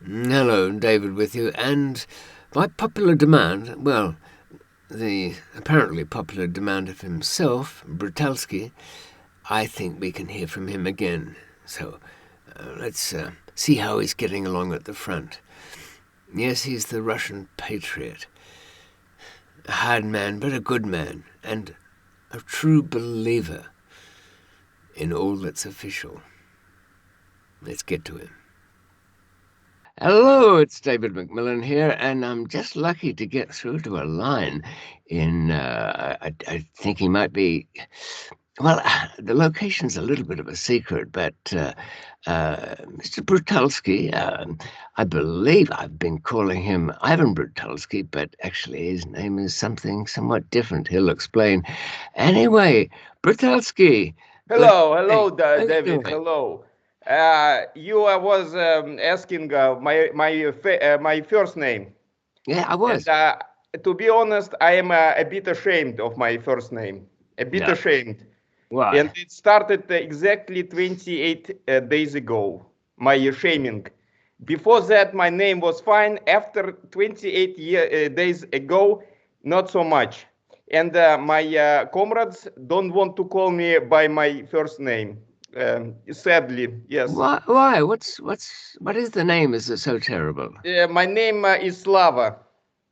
Hello, David with you. And by popular demand, well, the apparently popular demand of himself, Brutalsky, I think we can hear from him again. So let's see how he's getting along at the front. Yes, he's the Russian patriot. A hard man, but a good man, and a true believer in all that's official. Let's get to him. Hello, it's David McMillan here, and I'm just lucky to get through to a line in, I think he might be, well, the location's a little bit of a secret, but Mr. Brutalsky, I believe I've been calling him Ivan Brutalsky, but actually his name is something somewhat different. He'll explain. Anyway, Brutalsky, good Hello, day. How you David. doing? Hello. You was asking my first name, Yeah, I and was. to be honest, I am a bit ashamed of my first name. A bit Yeah. ashamed, and Why? it started exactly 28 days ago. My shaming. Before that, my name was fine. After days ago, not so much. And my comrades don't want to call me by my first name. Sadly, yes. Why? Why? What is the name? Is it so terrible? My name is Slava.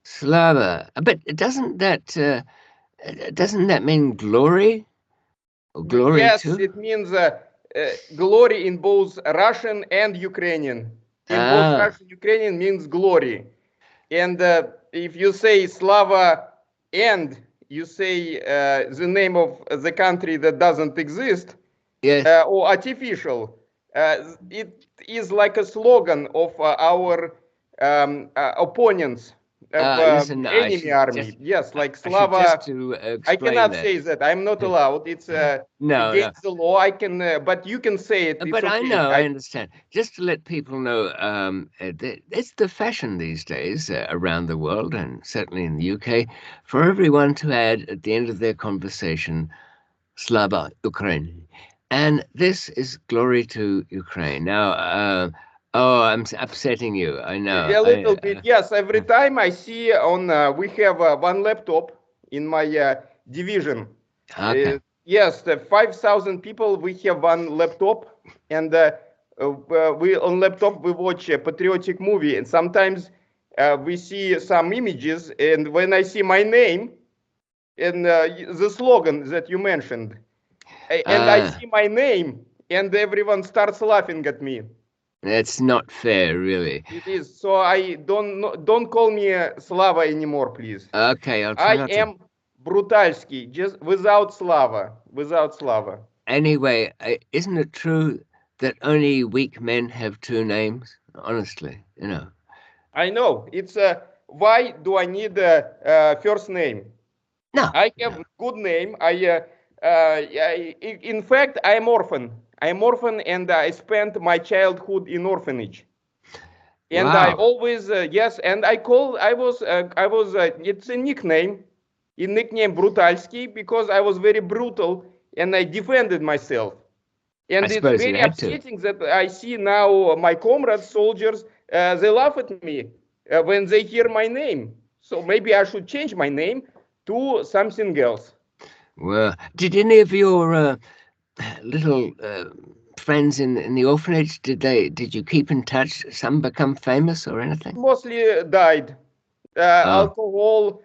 Slava. But doesn't that mean glory or glory Yes, too? it means glory in both Russian and Ukrainian. In both Ah, Russian and Ukrainian means glory. And if you say Slava and you say the name of the country that doesn't exist yes. or artificial, it is like a slogan of our opponents of Listen, enemy army. Yes, like I should just Slava. to I explain cannot that. say that. I'm not allowed. It's No, no. against the law. I can, but you can say it. It's But I okay. know, I understand. Just to let people know, it's the fashion these days around the world, and certainly in the UK, for everyone to add at the end of their conversation Slava Ukraine. And this is glory to Ukraine. Now, oh, upsetting you. I know. A little bit, yes. Every time I see on, we have one laptop in my division. Okay. Yes, the 5,000 people. We have one laptop, and we on laptop we watch a patriotic movie, and sometimes we see some images. And when I see my name and the slogan that you mentioned, and I Uh, see my name, and everyone starts laughing at me. that's not fair, really. It is. So I don't call me Slava anymore, please. Okay, I'll try I not to. am Brutalsky, just without Slava. Without Slava. Anyway, isn't it true that only weak men have two names? Honestly, you know. I know. It's why do I need a first name? No, I have no. good name. In fact, I am orphan. I am orphan, and I spent my childhood in orphanage. And I Wow. always yes, and it's a nickname, Brutalsky, because I was very brutal and I defended myself. I And it's suppose you very had to. upsetting that I see now my comrades, soldiers, they laugh at me when they hear my name. So maybe I should change my name to something else. Well, did any of your little friends in the orphanage, did you keep in touch? Some become famous or anything? Mostly died. Oh, Alcohol,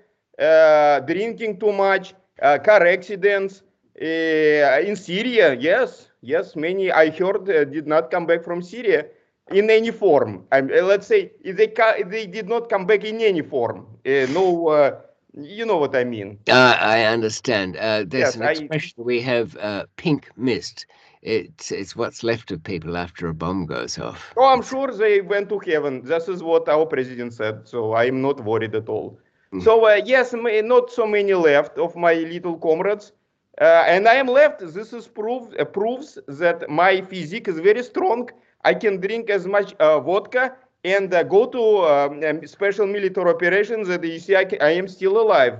drinking too much, car accidents. In Syria, yes, many I heard did not come back from Syria in any form. Let's say if they did not come back in any form. No, you know what I mean. I understand. There's Yes, an I. expression we have, pink mist. It's what's left of people after a bomb goes off. Oh, I'm It's sure they went to heaven. This is what our president said. So I'm not worried at all. mm, So yes, not so many left of my little comrades, and I am left. This is proves that my physique is very strong. I can drink as much vodka and go to special military operations. That you see, I am still alive.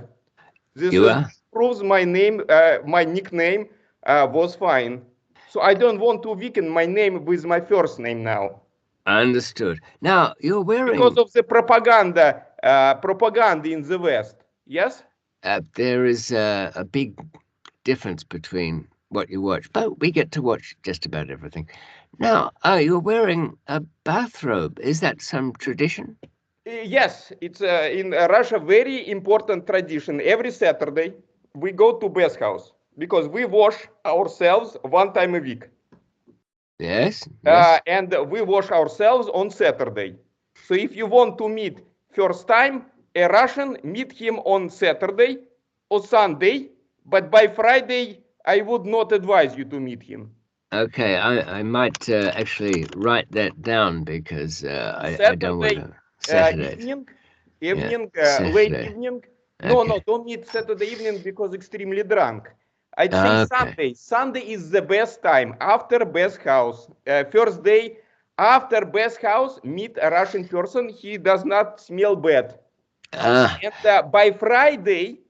This you is are. proves my name, my nickname was fine. So I don't want to weaken my name with my first name now. Understood. Now, you're because wearing... of the propaganda in the West. Yes? there is a big difference between what you watch, but we get to watch just about everything. Now, you're wearing a bathrobe. Is that some tradition? Yes, it's in Russia very important tradition. Every Saturday we go to bathhouse because we wash ourselves one time a week. Yes, yes. And we wash ourselves on Saturday. So if you want to meet first time a Russian, meet him on Saturday or Sunday, but by Friday I would not advise you to meet him. Okay, I might actually write that down because I don't want Saturday to... Saturdays. evening, Yeah, late Saturday. evening. No, Okay. no, don't meet Saturday evening because extremely drunk. I'd say Okay. Sunday. Sunday is the best time after bath house. First day after bath house, meet a Russian person. He does not smell bad. Ah, And by Friday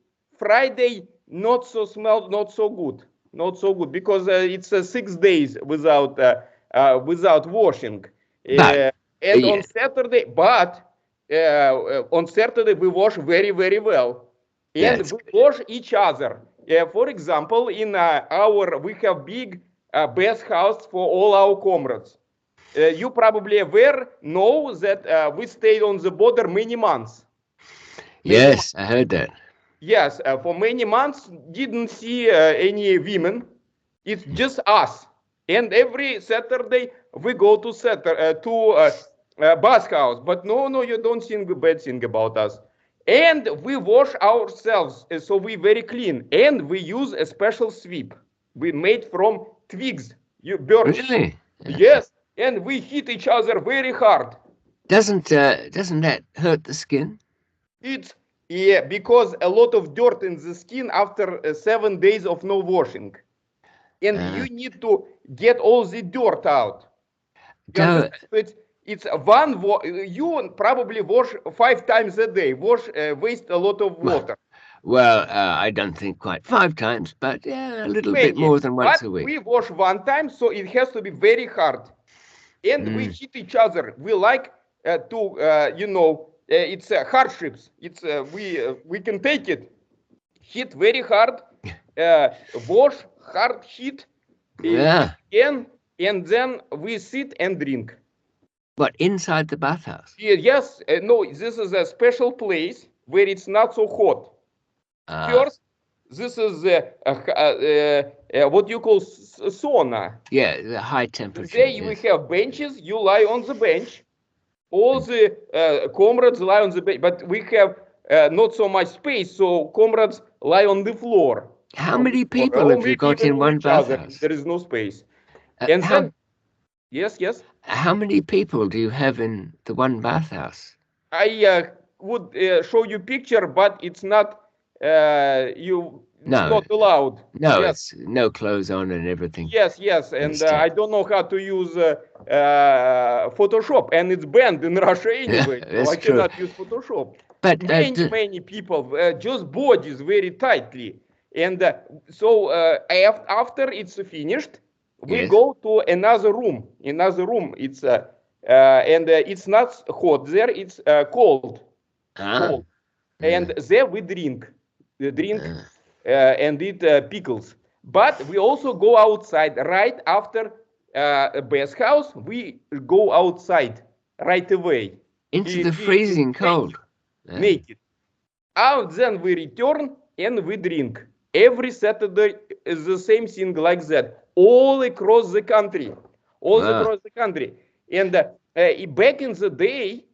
not so smell, not so good, not so good because it's 6 days without washing. but And yeah, on Saturday we wash very very well, and that's we good. wash each other. For example, in we have big bath house for all our comrades. You probably know that we stayed on the border many months. Many Yes, I heard that. Yes, for many months didn't see any women. It's just us. And every Saturday we go to bath house. But no, no, you don't think a bad thing about us. And we wash ourselves, so we very clean. And we use a special sweep. We made from twigs, birch. Really? Yes, and we hit each other very hard. Doesn't that hurt the skin? It's yeah, because a lot of dirt in the skin after 7 days of no washing, and Uh, you need to get all the dirt out. You go. understand? So it's you probably wash 5 times a day. Waste a lot of Well, water. I don't think quite 5 times, but yeah, a little bit Plenty. more than once But a week. we wash one time, so it has to be very hard. And we Mm. hit each other. We like it's hardships. It's we can take it. Hit very hard, wash, hard hit, hit Yeah. again, and then we sit and drink. What, inside the bathhouse? Yes, no, this is a special place where it's not so hot. Ah, First, this is what you call sauna. yeah, the high temperature. There we Yes. have benches. You lie on the bench. All the comrades lie on the bench, but we have not so much space, so comrades lie on the floor. How On the many floor, people have you maybe got even in with one each other. bathhouse? There is no space. And How then, yes, yes, how many people do you have in the one bathhouse? I would show you picture, but it's not it's No, not allowed. no, Yes, it's no clothes on and everything yes, yes, and and stuff. I don't know how to use Photoshop, and it's banned in Russia Yeah, anyway, so that's I true. cannot use Photoshop. But Many people, just bodies very tightly, and after it's finished, we yes. go to another room. It's it's not hot there. It's cold, Ah, and uh, there we drink uh, and eat pickles. But we also go outside right after a bath house. We go outside right away. into the We freezing naked, cold. Uh, naked. And then we return and we drink. Every Saturday is the same thing like that, all across the country, all wow. across the country. And back in the day,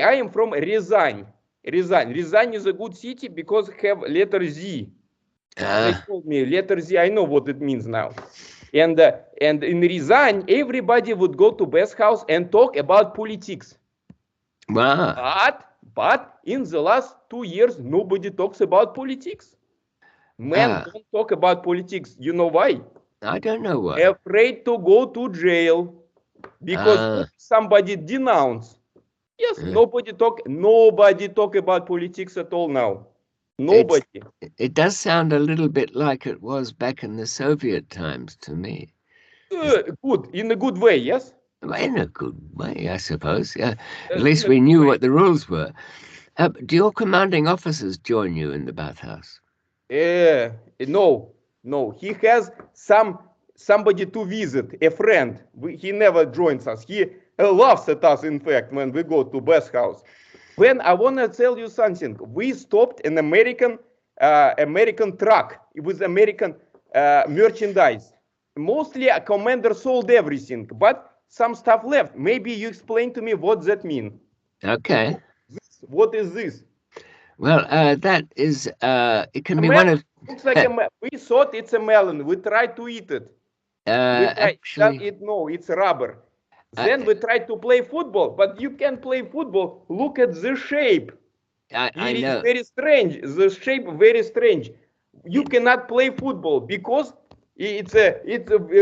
I am from Ryazan. Ryazan is a good city because have letter Z. They Ah, told me letter Z. I know what it means now. And in Ryazan, everybody would go to bath house and talk about politics. wow. But in the last 2 years, nobody talks about politics. Men Ah, don't talk about politics. You know why? I don't know why. Afraid to go to jail because Ah, somebody denounce. Yes, uh, nobody talk about politics at all now. it's Nobody. it does sound a little bit like it was back in the Soviet times to me. Is- Good in a good way. Yes. In a good way, I suppose. Yeah. At least we knew what the rules were. Do your commanding officers join you in the bathhouse? No, no. He has somebody to visit, a friend. He never joins us. He laughs at us, in fact, when we go to bathhouse. When I want to tell you something, we stopped an American truck with American merchandise. Mostly, a commander sold everything, but some stuff left. Maybe you explain to me what that means. Okay. What is this? Well, that is, it can A be melon. one of, Looks like a melon. We thought it's a melon. We tried to eat it. We tried. actually, No, it's rubber. I, Then we tried to play football, but you can't play football. Look at the shape. I It is know. very strange. The shape very strange. You cannot play football because it's a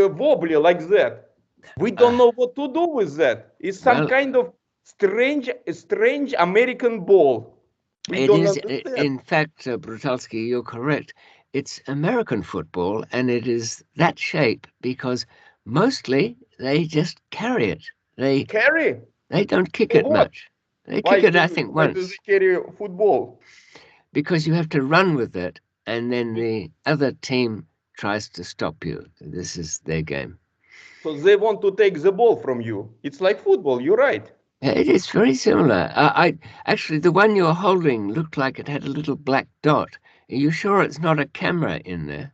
wobbly like that. We don't know what to do with that. It's some Well, kind of strange American ball. We it don't is, understand. in fact, Brutalsky, you're correct. It's American football, and it is that shape because mostly they just carry it. Carry? They don't kick For it what? much. They kick it, I think, Why do they once carry football? because you have to run with it, and then the other team tries to stop you. This is their game. So they want to take the ball from you. It's like football. You're right. It is very similar. I actually, the one you're holding looked like it had a little black dot. Are you sure it's not a camera in there?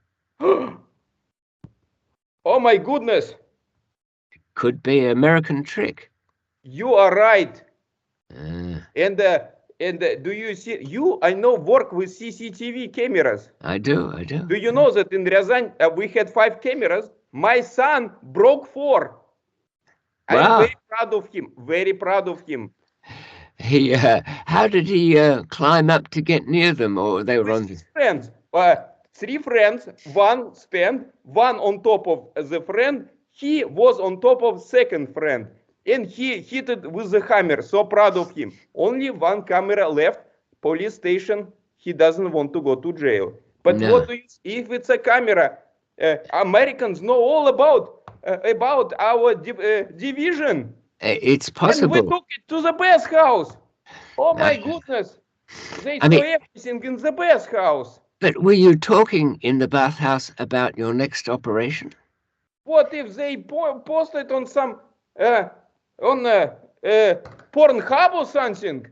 Oh my goodness. Could be an American trick. You are right. Uh, And do you see? I know, work with CCTV cameras. I do. Do you know that in Ryazan we had 5 cameras? My son broke 4. I am Wow. very proud of him. Very proud of him. How did he climb up to get near them, or they were With on? his friends. 3 friends. One stand. One on top of the friend. He was on top of second friend. And he hit it with the hammer. So proud of him. Only one camera left. Police station. He doesn't want to go to jail. But No. what do you, if it's a camera? Americans know all about our division. It's And we possible. took it to the bathhouse. Oh my Uh, goodness. They I saw mean, everything in the bathhouse. but were you talking in the bathhouse about your next operation? What if they posted on some on Pornhub or something?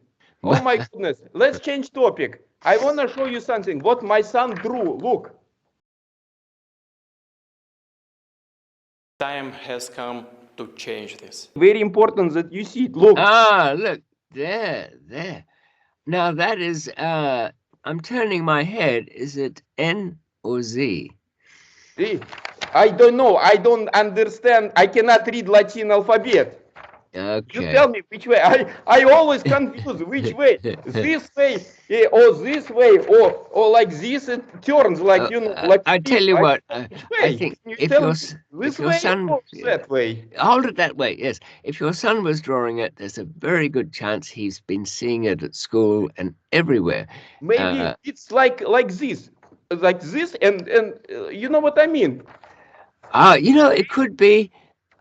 Oh my goodness. Let's change topic. I want to show you something. What my son drew. Look. Time has come to change this. Very important that you see it. Look. Look there. Now that is. I'm turning my head. Is it N or Z? See? I don't know. I don't understand. I cannot read Latin alphabet. Okay. You tell me which way. I always confuse which way. This way or this way or like this it turns like like. I tell you what. I think if your son that way. hold it that way, yes. If your son was drawing it, there's a very good chance he's been seeing it at school and everywhere. Maybe it's like this, and you know what I mean. It could be.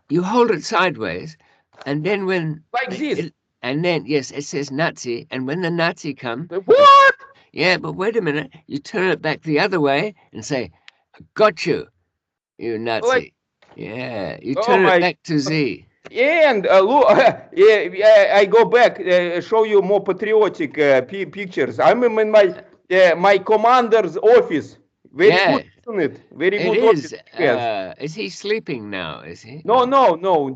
You hold it sideways, and then when like this, and then yes, it says Nazi, and when the Nazi come, what? Yeah, but wait a minute. You turn it back the other way and say, "Got you, you Nazi." Like, yeah, you turn it back to Z. And look, I go back, show you more patriotic pictures. I'm in my commander's office. Very good, isn't it? Very good. It is. Is he sleeping now? Is he? No,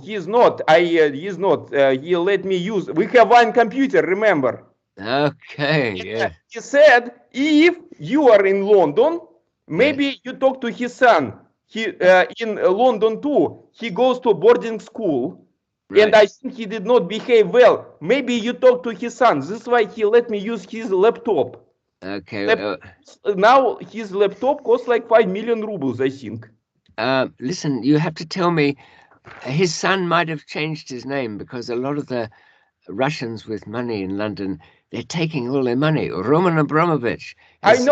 he's not. He's not. He let me use. We have one computer. Remember? Okay. Yeah. He said if you are in London, maybe you talk to his son. He in London too. He goes to boarding school, and I think he did not behave well. Maybe you talk to his son. This is why he let me use his laptop. Okay. Now his laptop costs like 5 million rubles, I think. Listen, you have to tell me. His son might have changed his name because a lot of the Russians with money in London, they're taking all their money. Roman Abramovich has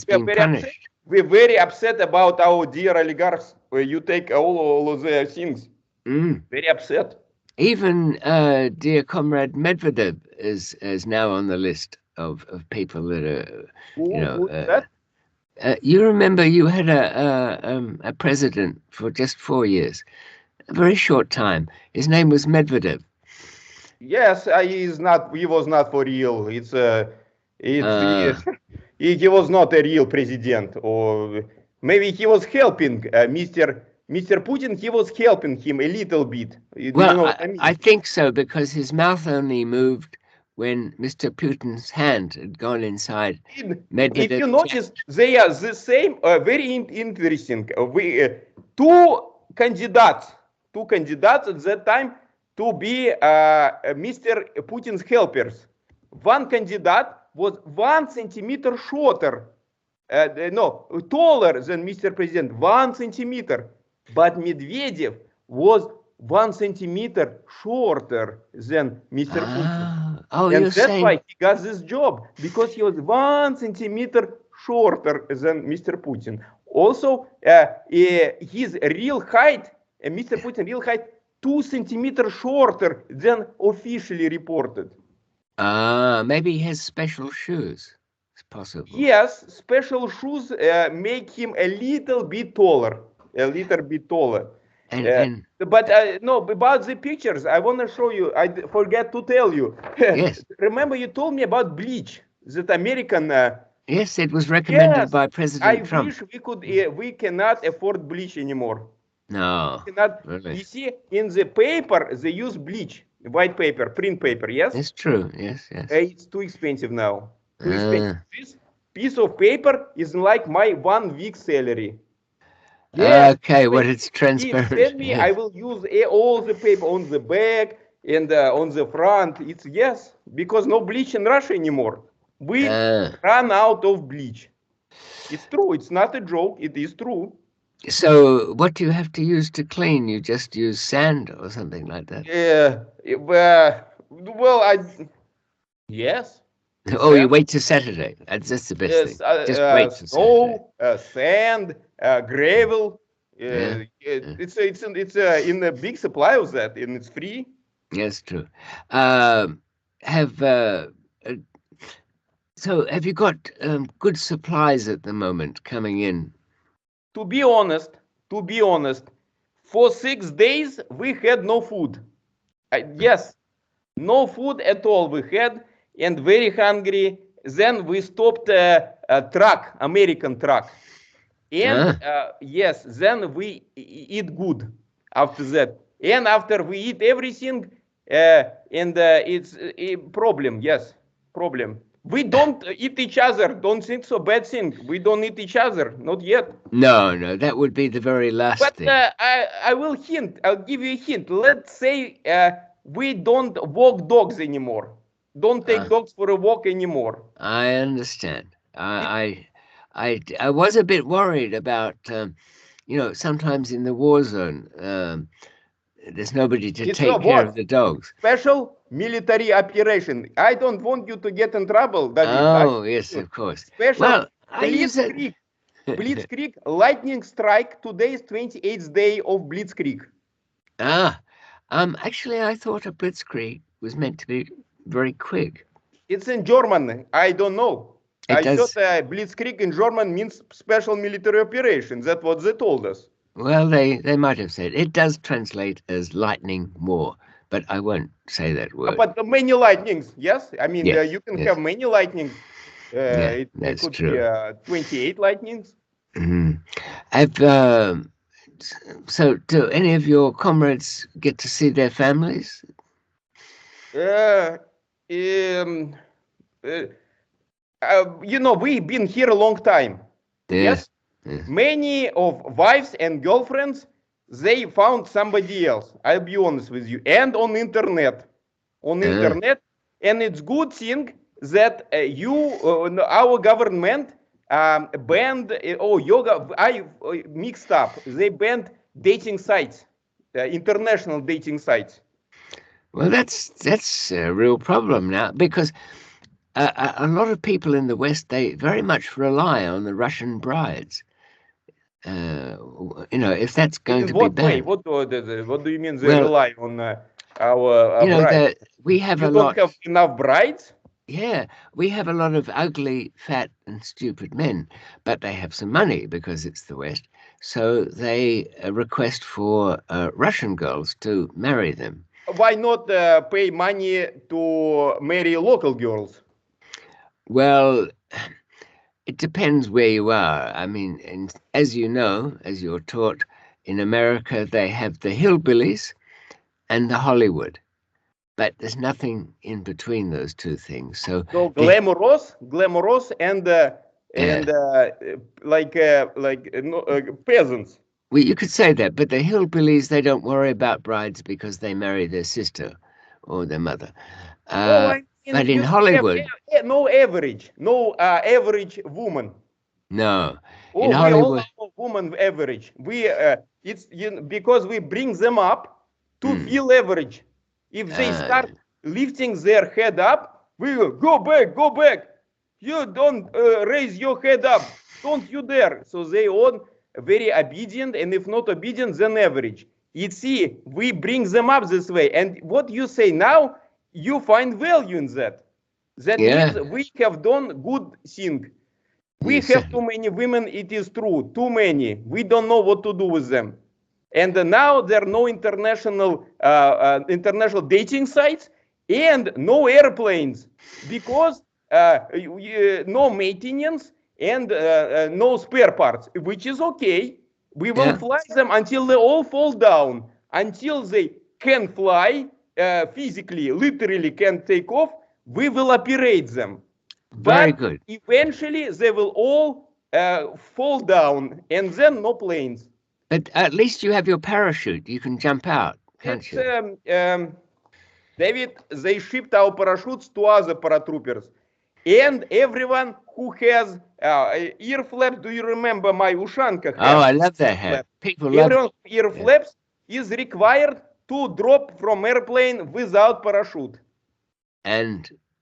been punished. We're very upset about our dear oligarchs. Where you take all of their things. Very upset. Even dear comrade Medvedev is now on the list of people that are, Who's that? you remember you had a president for just 4 years, a very short time. His name was Medvedev. Yes, he was not for real. He was not a real president, or maybe he was helping Mr. Putin. He was helping him a little bit. Do you Well, know what I I mean? think so, because his mouth only moved when Mr. Putin's hand had gone inside If you Medvedev's notice, they are the same. Very interesting. Two candidates, at that time to be Mr. Putin's helpers. One candidate was 1 centimeter shorter, no, taller than Mr. President, 1 centimeter. But Medvedev was 1 centimeter shorter than Mr. Putin. Oh, And you're that's why saying, he got this job, because he was 1 centimeter shorter than Mr. Putin. Also, his real height, Mr. Putin real height, 2 centimeters shorter than officially reported. maybe he has special shoes. It's possible. Yes, special shoes make him a little bit taller. A little bit taller. And But no, about the pictures, I want to show you. I forget to tell you. yes, Remember, you told me about bleach, that American. yes, it was recommended Yes, by I President Trump. wish we could. We cannot afford bleach anymore. No, Cannot. really. You see, in the paper they use bleach, white paper, print paper. Yes, It's true. Yes, yes. it's too expensive now. Too expensive. Uh, This piece of paper is like my 1 week salary. Yes. okay, well, Wait, it's he transparent. said me I Yes. will use all the paper on the back and on the front. It's yes, because no bleach in Russia anymore. We run out of bleach. It's true. It's not a joke. It is true. So, what do you have to use to clean? You just use sand or something like that? Well, yes. Oh, you Sand, wait till Saturday. That's the best thing. yes, Just wait till Saturday. snow, sand, gravel. Yeah, yeah. In a big supply of that, and it's free. That's true. Have uh, so have you got good supplies at the moment coming in? To be honest, for 6 days we had no food. Yes, no food at all we had, and very hungry. Then we stopped a truck, American truck, and yes, then we eat good after that. And after we eat everything, and it's a problem. Yes, problem. We don't eat each other. Don't think so bad thing. We don't eat each other. Not yet. No, that would be the very last But thing. I will hint. I'll give you a hint. Let's say we don't walk dogs anymore. Don't take dogs for a walk anymore. I understand. I was a bit worried about, sometimes in the war zone, there's nobody to It's take a care of what? the dogs. Special military operation. I don't want you to get in trouble, David. Oh, yes, of course. Special Well, I use it. Blitzkrieg. Blitzkrieg lightning strike. Today is 28th day of Blitzkrieg. Actually, I thought a blitzkrieg was meant to be very quick. It's in German. I don't know. It does. thought Blitzkrieg in German means special military operation. That's what they told us. Well, they might have said it does translate as lightning war, but I won't say that word. But many lightnings, yes. I mean, Yes, you can yes. have many lightnings. It that's could true. be 28 lightnings. So, do any of your comrades get to see their families? We've been here a long time. Yes. Many of wives and girlfriends, they found somebody else. I'll be honest with you. And on internet. And it's good thing that our government banned, I mixed up. They banned dating sites, international dating sites. Well, that's a real problem now, because a lot of people in the West, they very much rely on the Russian brides. if that's going In to be what way? banned. What do you mean they Well, rely on our brides? we have You a don't lot. have enough brides? Yeah, we have a lot of ugly, fat, and stupid men, but they have some money because it's the West. So they request for Russian girls to marry them. Why not pay money to marry local girls? Well, it depends where you are. I mean, as you know, as you're taught, in America they have the hillbillies and the Hollywood, but there's nothing in between those two things. So So the glamorous, and peasants. well, you could say that, but the hillbillies, they don't worry about brides because they marry their sister or their mother. No, I mean But in you don't have Hollywood, no average, no average woman. no. In Oh, we all Hollywood, are woman average. We it's because we bring them up to mm, feel average. If they uh, start lifting their head up, we will go back, go back. You don't raise your head up. Don't you dare. So they all very obedient, and if not obedient, then average. You see, we bring them up this way. And what you say now, you find value in that. That yeah, means we have done good thing. We yes, have too many women, it is true, too many. We don't know what to do with them. And now there are no international dating sites and no airplanes because no maintenance and no spare parts, which is okay. We will yeah, fly them until they all fall down, until they can fly physically, literally can take off. We will operate them. very But good. eventually they will all fall down and then no planes. But at least you have your parachute. You can jump out, can't It's you? David, they shipped our parachutes to other paratroopers. And everyone who has ear flaps, do you remember my Ushanka Oh, have I love ear that hat. flaps? People love. Everyone with ear Yeah. flaps is required to drop from airplane without parachute.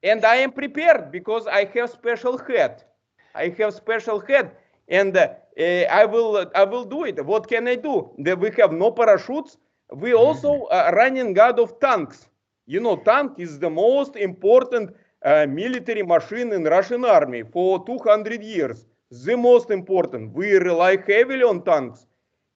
And I am prepared because I have special hat. I have special hat, and I will do it. What can I do? We have no parachutes. We also running out of tanks. You know, tank is the most important military machine in Russian army for 200 years. The most important. We rely heavily on tanks.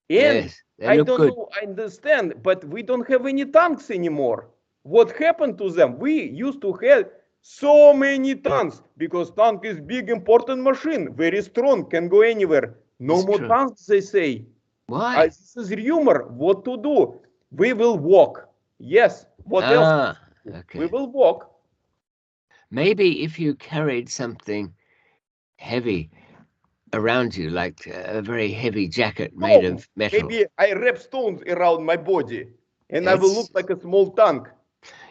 And yes, they I look don't good. know, I understand, but we don't have any tanks anymore. What happened to them? We used to have so many tanks because tank is big important machine, very strong, can go anywhere. No It's more true. tanks, they say. Why? This is rumor. What to do? We will walk. Yes. What else? We Okay. will walk. Maybe if you carried something heavy around you, like a very heavy jacket made No, of metal. maybe I wrap stones around my body and I will look It's like a small tank.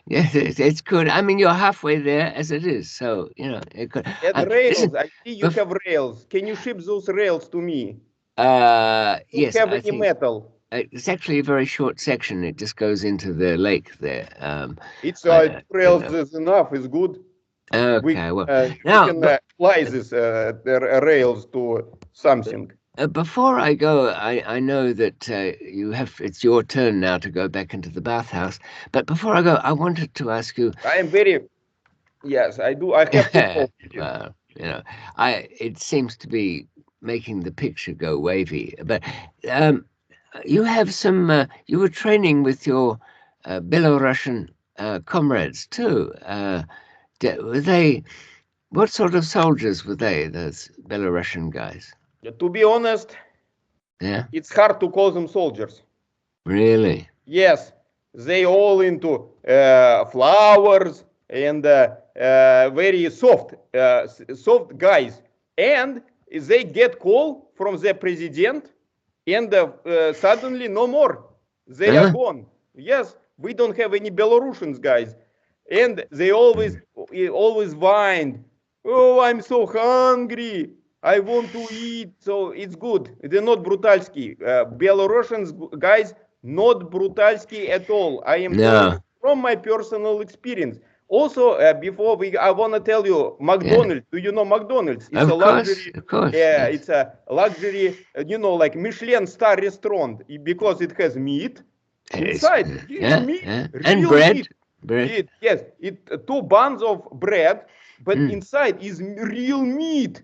yes, it's good. I mean, you're halfway there as it is, so it could. And Listen, rails, I see you bef- have rails. Can you ship those rails to me? Don't yes, have I any think metal. it's actually a very short section. It just goes into the lake there. It's You rails know. is enough. It's good. Okay, well, We now, can fly this rails to something. before I go, I know that it's your turn now to go back into the bathhouse. But before I go, I wanted to ask you. I am very yes. I do. I have to go. Well, it seems to be making the picture go wavy. But um, you have some. You were training with your Belarusian comrades too. Were they? What sort of soldiers were they? Those Belarusian guys? To be honest, Yeah, it's hard to call them soldiers. really. Yes, they all into flowers and very soft guys. And they get call from the president, and suddenly no more. They are Huh? gone. Yes, we don't have any Belarusians guys, and they always whined. Oh, I'm so hungry. I want to eat. So it's good. They're not Brutalsky. Belarusians guys not Brutalsky at all. I am telling No. you from my personal experience. Also, before I want to tell you, McDonald's. Do you know McDonald's? It's a luxury. Of course. Yeah, Yes. it's a luxury. Like Michelin star restaurant because it has meat inside. It's meat, And real bread. meat. Bread. It 2 buns of bread, but inside is real meat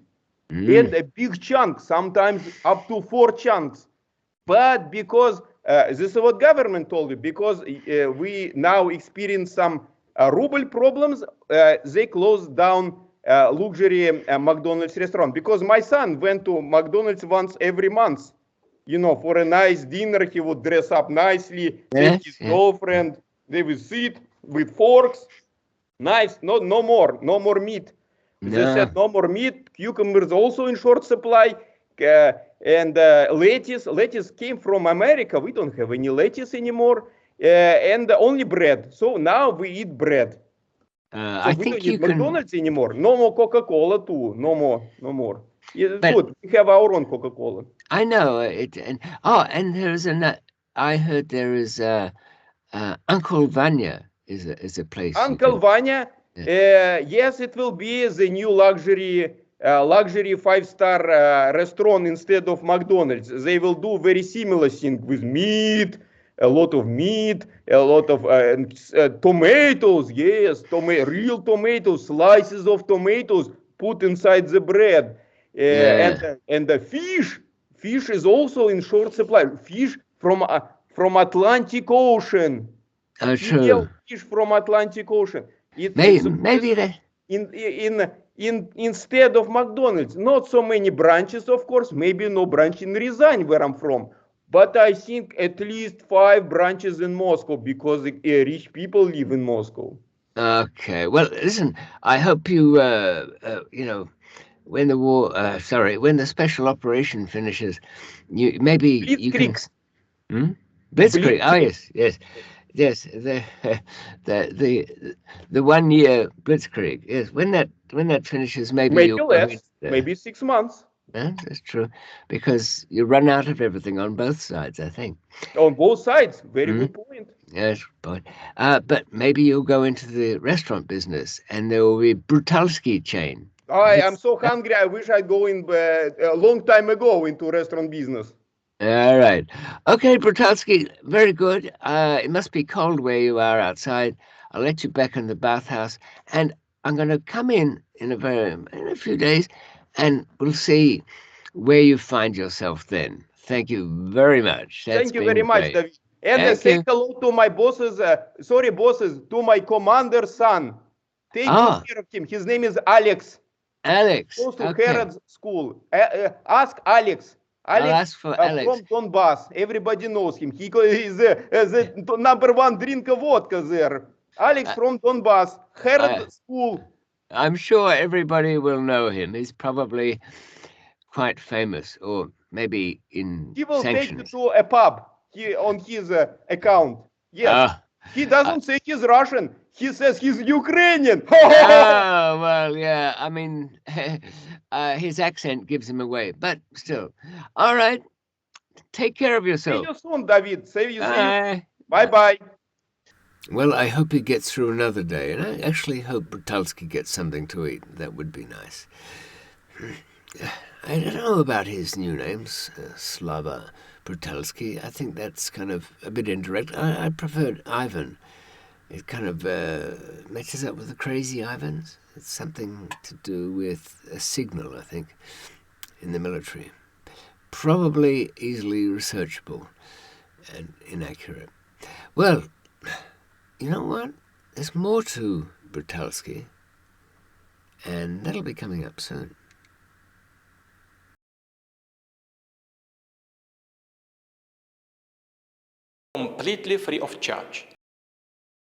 and a big chunk, sometimes up to 4 chunks. But because this is what government told you, because we now experience some ruble problems, they closed down luxury McDonald's restaurant. Because my son went to McDonald's once every month, for a nice dinner. He would dress up nicely, take his girlfriend, they would sit with forks. Nice, no more meat. They said no more meat. Cucumbers also in short supply. And lettuce. Lettuce came from America. We don't have any lettuce anymore. And only bread. So now we eat bread. So I we think don't you eat can. McDonald's anymore. No more Coca-Cola too. No more. It's good. We have our own Coca-Cola. I know it, and there's I heard there is Uncle Vanya is a place. Uncle Vanya, yes, it will be the new luxury 5-star restaurant instead of McDonald's. They will do very similar thing with meat, a lot of meat, a lot of tomatoes. Yes, real tomatoes, slices of tomatoes put inside the bread, and the fish. Fish is also in short supply. Fish from Atlantic Ocean. Oh, Real true. fish from Atlantic Ocean. Maybe that. Instead of McDonald's, not so many branches, of course. Maybe no branch in Ryazan, where I'm from, but I think at least 5 branches in Moscow because rich people live in Moscow. Okay. Well, listen. I hope you when the when the special operation finishes, you can. Blitzkrieg. Blitzkrieg. Oh Blitzkrieg. yes. The 1 year Blitzkrieg. Yes. When that finishes, maybe Maybe you'll go less. into there. Maybe 6 months. Yeah, that's true, because you run out of everything on both sides, I think. On both sides. Very Mm. good point. Yes, but maybe you'll go into the restaurant business, and there will be Brutalsky chain. I'm so hungry. I wish I'd go in a long time ago into restaurant business. All right. Okay, Brutalsky, very good. It must be cold where you are outside. I'll let you back in the bathhouse, and I'm going to come in a few days, and we'll see where you find yourself then. Thank you very much. That's Thank you very been much, great. David. And Thank say you. hello to my bosses, to my commander's son. Take good Ah, care of him. His name is Alex. Alex. Goes to Okay. Herod's school. Ask Alex. I'll Alex ask for Alex. from Donbass. Everybody knows him. He is the number one drinker vodka there. Alex I, from Donbass. I, Herod school. I'm sure everybody will know him. He's probably quite famous, or maybe in He will take you sanctions. to a pub on his account. Yes. Ah, He uh, doesn't say he's Russian. He says he's Ukrainian. oh, well, yeah. I mean, his accent gives him away, but still. All right. Take care of See yourself. you soon, David. See you. Bye. Bye bye. Well, I hope he gets through another day, and I actually hope Brutalsky gets something to eat. That would be nice. I don't know about his new names, Slava Brutalsky. I think that's kind of a bit indirect. I preferred Ivan. It kind of matches up with the Crazy Ivans. It's something to do with a signal, I think, in the military. Probably easily researchable and inaccurate. Well, you know what? There's more to Brutalsky, and that'll be coming up soon. Completely free of charge.